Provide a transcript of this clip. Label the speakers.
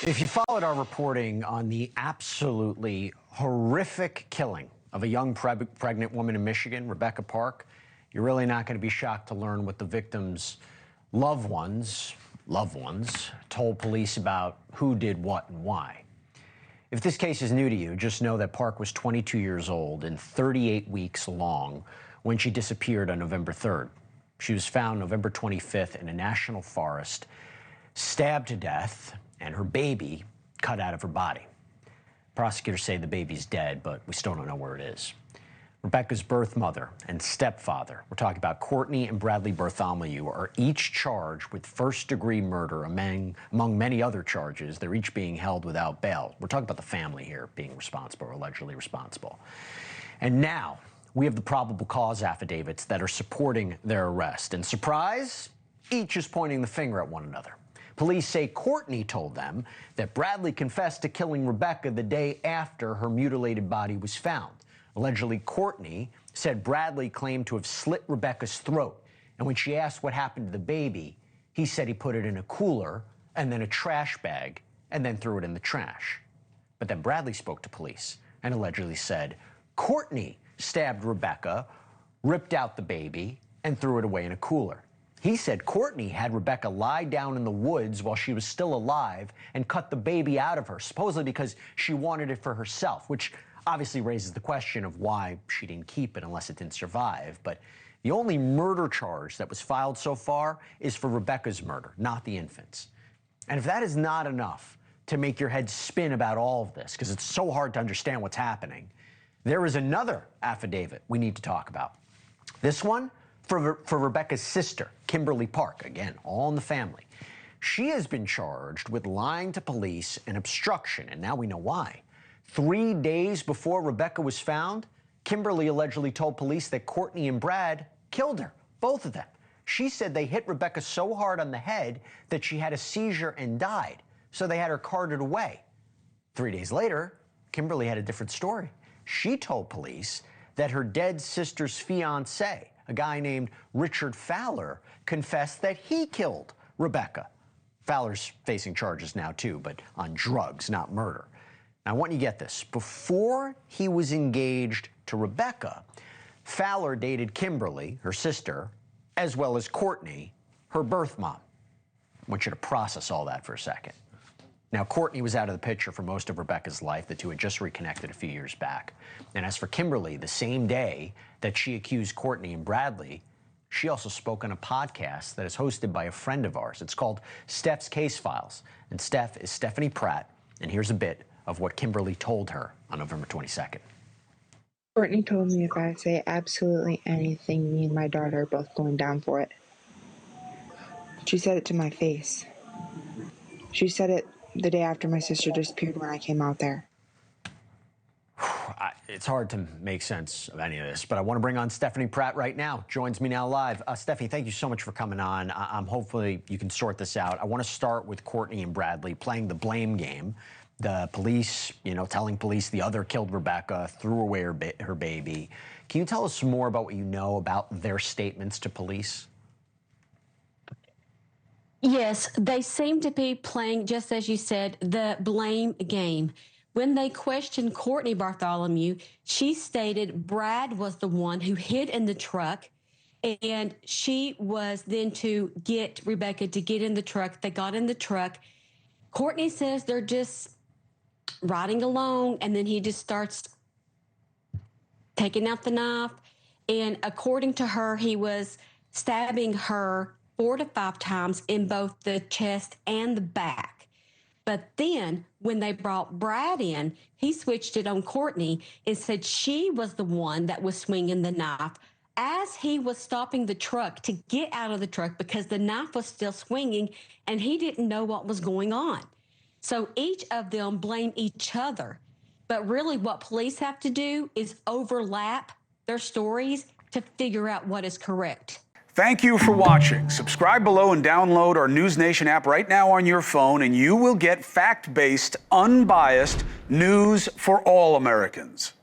Speaker 1: If you followed our reporting on the absolutely horrific killing of a young pregnant woman in Michigan, Rebecca Park, you're really not going to be shocked to learn what the victim's loved ones told police about who did what and why. If this case is new to you, just know that Park was 22 years old and 38 weeks long when she disappeared on November 3rd. She was found November 25th in a national forest, stabbed to death, and her baby cut out of her body. Prosecutors say the baby's dead, but we still don't know where it is. Rebecca's birth mother and stepfather, we're talking about Cortney and Bradley Bartholomew, are each charged with first-degree murder among many other charges. They're each being held without bail. We're talking about the family here being responsible or allegedly responsible. And now we have the probable cause affidavits that are supporting their arrest. And surprise, each is pointing the finger at one another. Police say Cortney told them that Bradley confessed to killing Rebecca the day after her mutilated body was found. Allegedly, Cortney said Bradley claimed to have slit Rebecca's throat. And when she asked what happened to the baby, he said he put it in a cooler and then a trash bag and then threw it in the trash. But then Bradley spoke to police and allegedly said Cortney stabbed Rebecca, ripped out the baby, and threw it away in a cooler. He said Cortney had Rebecca lie down in the woods while she was still alive and cut the baby out of her, supposedly because she wanted it for herself, which obviously raises the question of why she didn't keep it unless it didn't survive. But the only murder charge that was filed so far is for Rebecca's murder, not the infant's. And if that is not enough to make your head spin about all of this, because it's so hard to understand what's happening, there is another affidavit we need to talk about. This one for Rebecca's sister, Kimberly Park, again, all in the family. She has been charged with lying to police and obstruction, and now we know why. 3 days before Rebecca was found, Kimberly allegedly told police that Cortney and Brad killed her, both of them. She said they hit Rebecca so hard on the head that she had a seizure and died, so they had her carted away. 3 days later, Kimberly had a different story. She told police that her dead sister's fiancé, a guy named Richard Fowler, confessed that he killed Rebecca. Fowler's facing charges now too, but on drugs, not murder. Now, I want you to get this. Before he was engaged to Rebecca, Fowler dated Kimberly, her sister, as well as Cortney, her birth mom. I want you to process all that for a second. Now, Cortney was out of the picture for most of Rebecca's life. The two had just reconnected a few years back. And as for Kimberly, the same day that she accused Cortney and Bradley, she also spoke on a podcast that is hosted by a friend of ours. It's called Steph's Case Files. And Steph is Stephanie Pratt. And here's a bit of what Kimberly told her on November 22nd.
Speaker 2: Cortney told me if I say absolutely anything, me and my daughter are both going down for it. She said it to my face. She said it the day after my sister disappeared when I came out there.
Speaker 1: It's hard to make sense of any of this, but I want to bring on Stephanie Pratt right now. Joins me now live. Stephanie, thank you so much for coming on. Hopefully you can sort this out. I want to start with Cortney and Bradley playing the blame game. The police, telling police the other killed Rebecca, threw away her baby. Can you tell us more about what you know about their statements to police?
Speaker 3: Yes, they seem to be playing, just as you said, the blame game. When they questioned Cortney Bartholomew, she stated Brad was the one who hid in the truck, and she was then to get Rebecca to get in the truck. They got in the truck. Cortney says they're just riding along, and then he just starts taking out the knife. And according to her, he was stabbing her 4 to 5 times in both the chest and the back. But then when they brought Brad in, he switched it on Cortney and said she was the one that was swinging the knife as he was stopping the truck to get out of the truck because the knife was still swinging and he didn't know what was going on. So each of them blamed each other. But really what police have to do is overlap their stories to figure out what is correct.
Speaker 4: Thank you for watching. Subscribe below and download our NewsNation app right now on your phone, and you will get fact-based, unbiased news for all Americans.